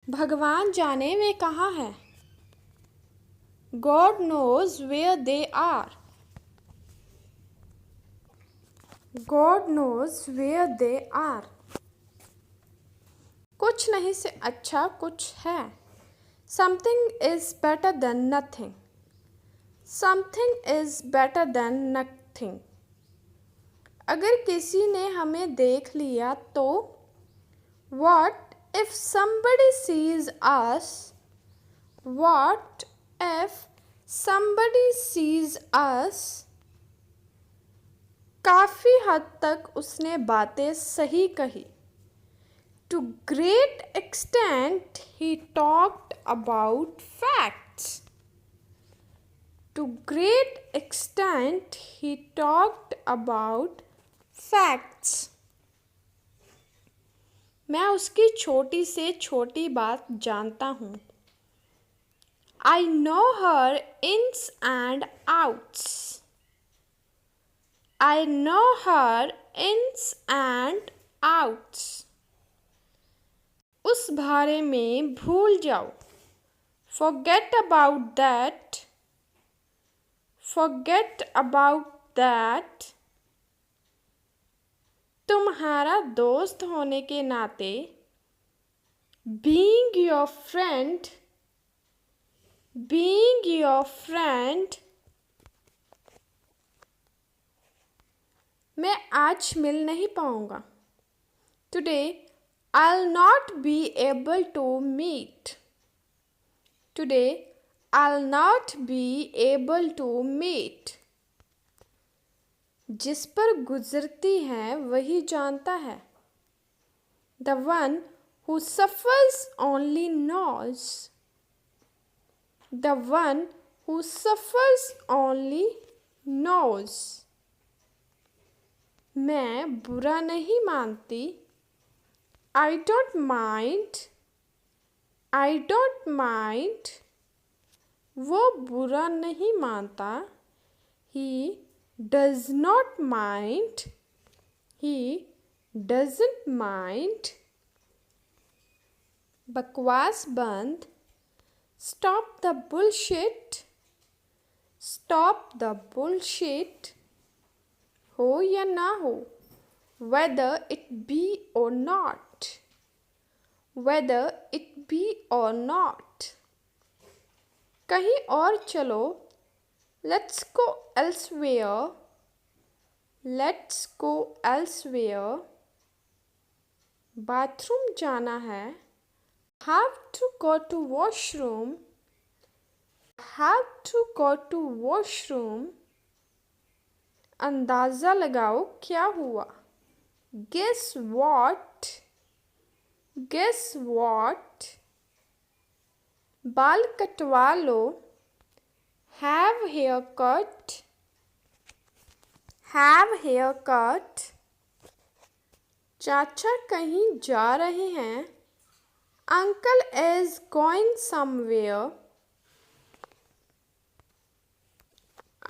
भगवान जाने वे कहाँ हैं। God knows where they are. God knows where they are. कुछ नहीं से अच्छा कुछ है। Something is better than nothing. Something is better than nothing. अगर किसी ने हमें देख लिया तो What if somebody sees us? What if somebody sees us? काफ़ी हद तक उसने बातें सही कही. To great extent he talked about facts. To great extent he talked about facts. मैं उसकी छोटी से छोटी बात जानता हूँ. I know her ins and outs. I know her ins and outs. उस बारे में भूल जाओ. Forget about that. Forget about that. तुम्हारा दोस्त होने के नाते being your friend मैं आज मिल नहीं पाऊंगा. Today I'll not be able to meet. Today I'll not be able to meet. जिस पर गुजरती है वही जानता है. The one who suffers only knows. The one who suffers only knows. मैं बुरा नहीं मानती. I don't mind. I don't mind. वो बुरा नहीं मानता. He does not mind. He doesn't mind. बकवास बंद. Stop the bullshit. Stop the bullshit. हो या ना हो. Whether it be or not. Whether it be or not. कहीं और चलो. Let's go elsewhere. Let's go elsewhere. Bathroom जाना है. Have to go to washroom. Have to go to washroom. अंदाज़ा लगाओ क्या हुआ. Guess what? Guess what? बाल कटवा लो. Have haircut. Have haircut. चाचा कहीं जा रहे हैं. Uncle is going somewhere.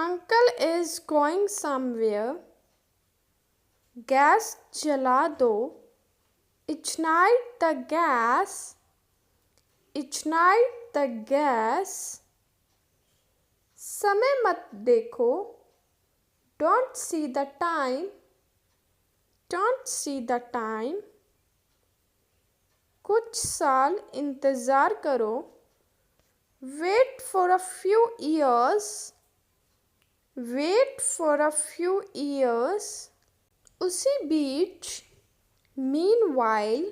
Uncle is going somewhere. Gas जला दो. Ignite the gas. Ignite the gas. समय मत देखो. Don't see the time. Don't see the time. कुछ साल इंतज़ार करो. Wait for a few years. Wait for a few years. उसी बीच meanwhile.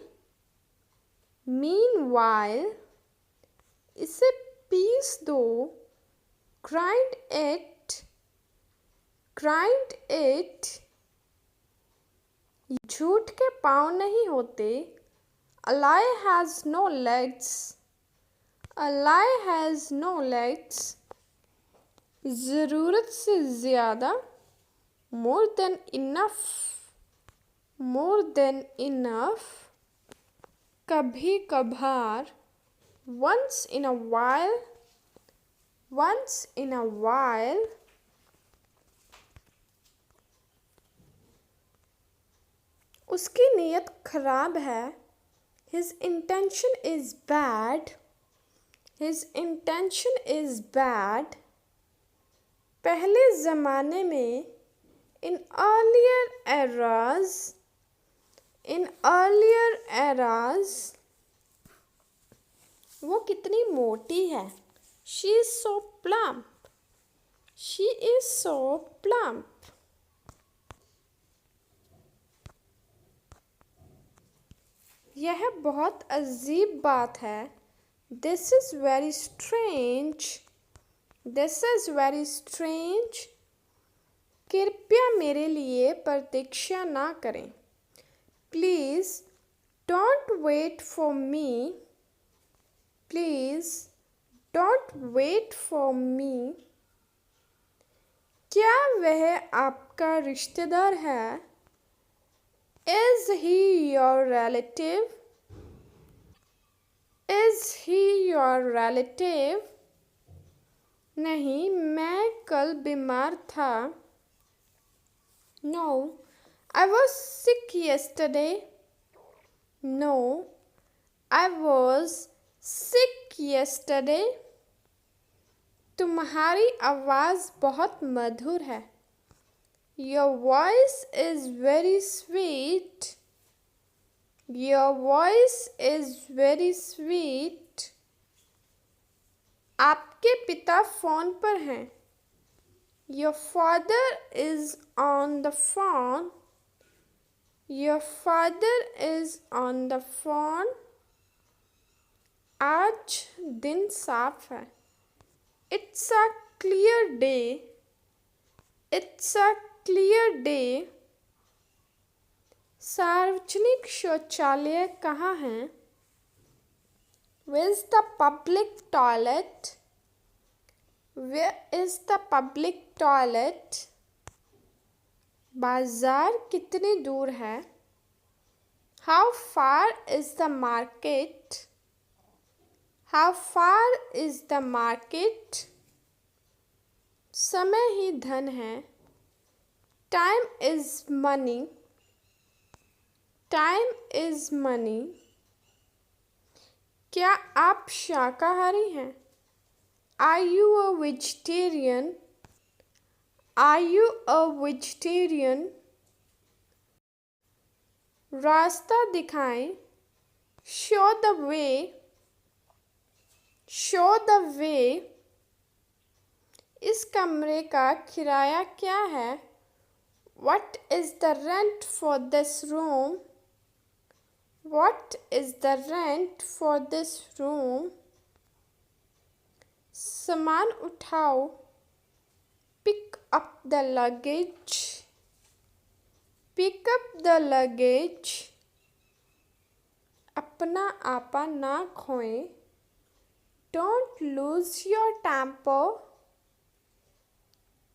Meanwhile. इसे पीस दो. Grind it. Grind it. झूठ के पाँव नहीं होते. A lie has no legs. A lie has no legs. ज़रूरत से ज़्यादा. More than enough. More than enough. कभी कभार. Once in a while. Once in a while. उसकी नीयत खराब है. His intention is bad. His intention is bad. पहले ज़माने में in earlier eras. In earlier eras. वो कितनी मोटी है. She is so plump. She is so plump. यह बहुत अजीब बात है. This is very strange. This is very strange. कृपया मेरे लिए प्रतीक्षा ना करें. Please don't wait for me. Please don't wait for me. क्या वह आपका रिश्तेदार है? Is he your relative? Is he your relative? नहीं, मैं कल बीमार था. No, I was sick yesterday. No, I was sick yesterday. तुम्हारी आवाज़ बहुत मधुर है. Your voice is very sweet. Your voice is very sweet. आपके पिता फ़ोन पर हैं. Your father is on the phone. Your father is on the phone. आज दिन साफ है. It's a clear day. It's a clear day. सार्वजनिक शौचालय कहाँ हैं? Where is the public toilet? Where is the public toilet? बाजार कितनी दूर है? How far is the market? How far is the market? समय ही धन है. Time is money. Time is money. क्या आप शाकाहारी हैं? Are you a vegetarian? Are you a vegetarian? रास्ता दिखाएं. Show the way. Show the way. इस कमरे का किराया क्या है? What is the rent for this room? What is the rent for this room? सामान उठाओ. Pick up the luggage. Pick up the luggage. अपना आपा ना खोएं. Don't lose your temper.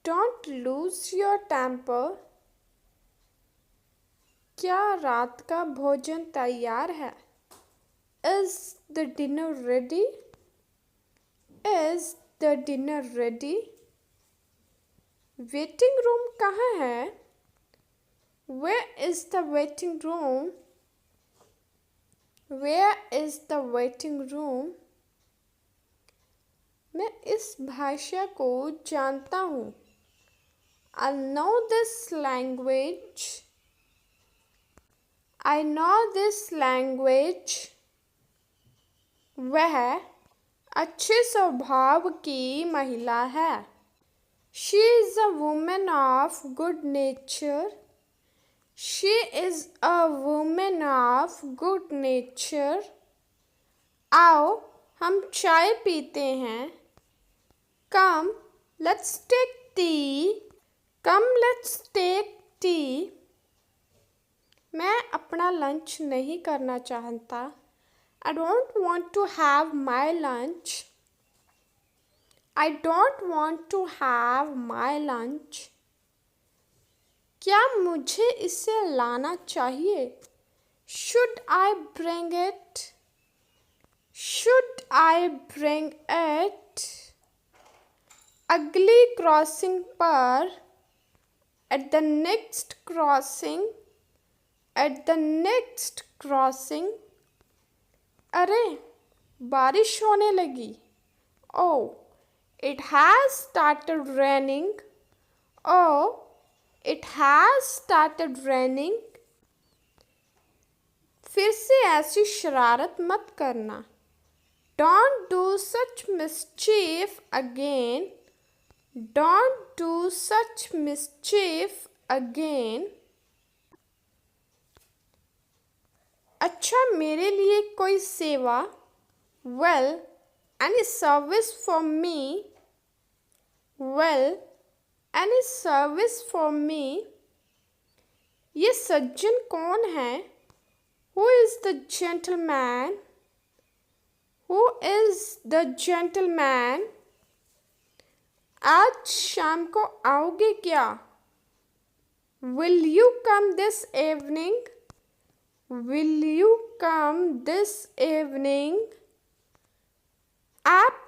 Don't lose your temper. क्या रात का भोजन तैयार है? Is the dinner ready? Is the dinner ready? Waiting room कहाँ है? Where is the waiting room? Where is the waiting room? मैं इस भाषा को जानता हूँ. I know this language. I know this language. वह अच्छे स्वभाव की महिला है. She is a woman of good nature. She is a woman of good nature. आओ हम चाय पीते हैं. Come, let's take tea. Come, let's take tea. मैं अपना लंच नहीं करना चाहता. I don't want to have my lunch. I don't want to have my lunch. क्या मुझे इसे लाना चाहिए? Should I bring it? Should I bring it? अगली क्रॉसिंग पर. At the next crossing. At the next crossing. अरे बारिश होने लगी. Oh, it has started raining. Oh, it has started raining. फिर से ऐसी शरारत मत करना. Don't do such mischief again. Don't do such mischief again. अच्छा मेरे लिए कोई सेवा. Well, any service for me. Well, any service for me. ये सज्जन कौन है? Who is the gentleman? Who is the gentleman? आज शाम को आओगे क्या? Will you come this evening? Will you come this evening? आप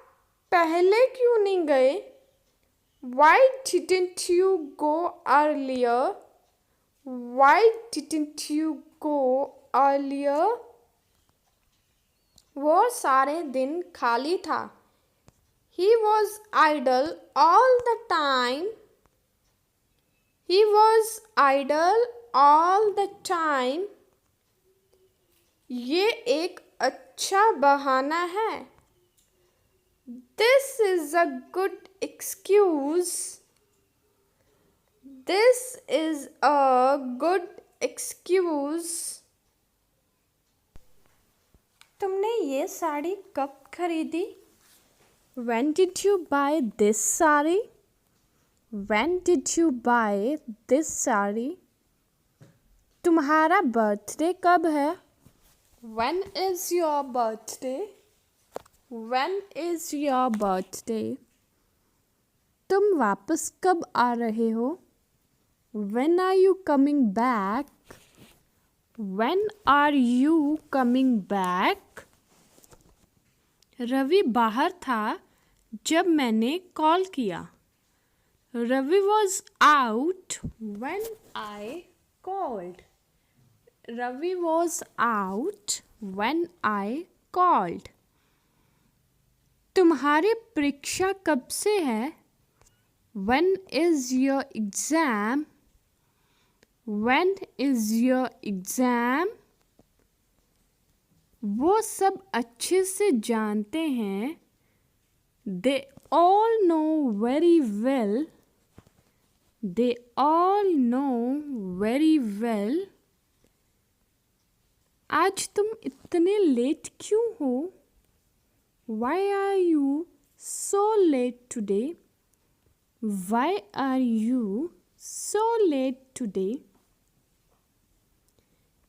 पहले क्यों नहीं गए? Why didn't you go earlier? Why didn't you go earlier? वो सारे दिन खाली था. He was idle all the time. He was idle all the time. ये एक अच्छा बहाना है. This is a good excuse. This is a good excuse. तुमने ये साड़ी कब खरीदी? When did you buy this saree? When did you buy this saree? तुम्हारा बर्थडे कब है? When is your birthday? When is your birthday? तुम वापस कब आ रहे हो? When are you coming back? When are you coming back? Ravi बाहर था जब मैंने कॉल किया. Ravi was out when I called. Ravi was out when I called. तुम्हारी परीक्षा कब से है? When is your exam? When is your exam? वो सब अच्छे से जानते हैं. They all know very well. They all know very well. आज तुम इतने लेट क्यों हो? Why are you so late today? Why are you so late today?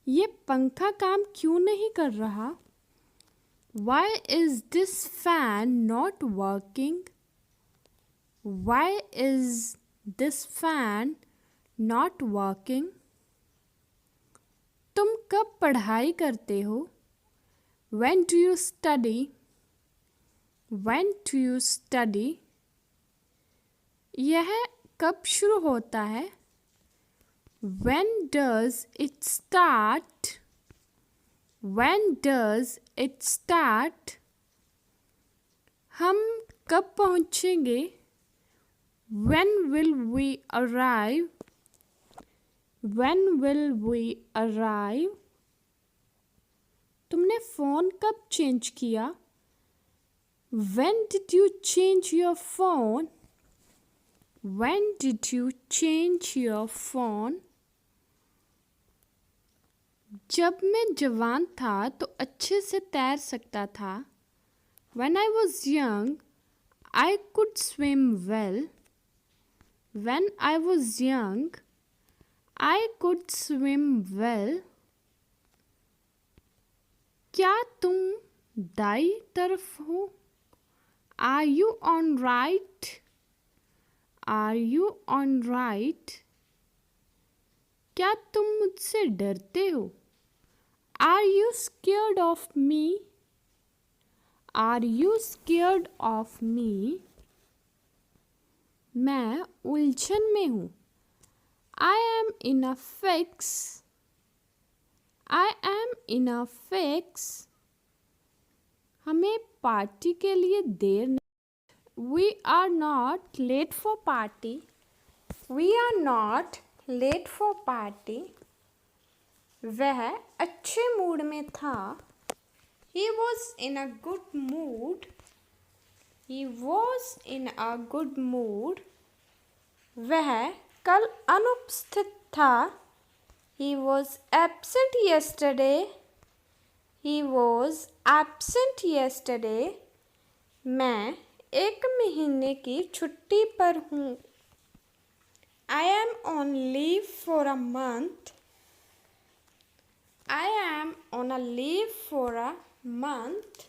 ये पंखा काम क्यों नहीं कर रहा? Why is this fan not working? Why is this fan not working? तुम कब पढ़ाई करते हो? When do you study? When do you study? यह कब शुरू होता है? When does it start? When does it start? हम कब पहुँचेंगे? When will we arrive? When will we arrive? तुमने फ़ोन कब चेंज किया? When did you change your phone? When did you change your phone? जब मैं जवान था तो अच्छे से तैर सकता था. When I was young, I could swim well. When I was young, I could swim well. क्या तुम दाई तरफ हो? Are you on right? Are you on right? क्या तुम मुझसे डरते हो? Are you scared of me? Are you scared of me? मैं उलझन में हूँ. I am in a fix. I am in a fix. हमें पार्टी के लिए देर नहीं। We are not late for party. We are not late for party. वह अच्छे मूड में था। He was in a good mood. He was in a good mood. वह कल अनुपस्थित था। He was absent yesterday. He was absent yesterday. मैं 1 महीने की छुट्टी पर हूँ। I am on leave for a month. I am on a leave for a month.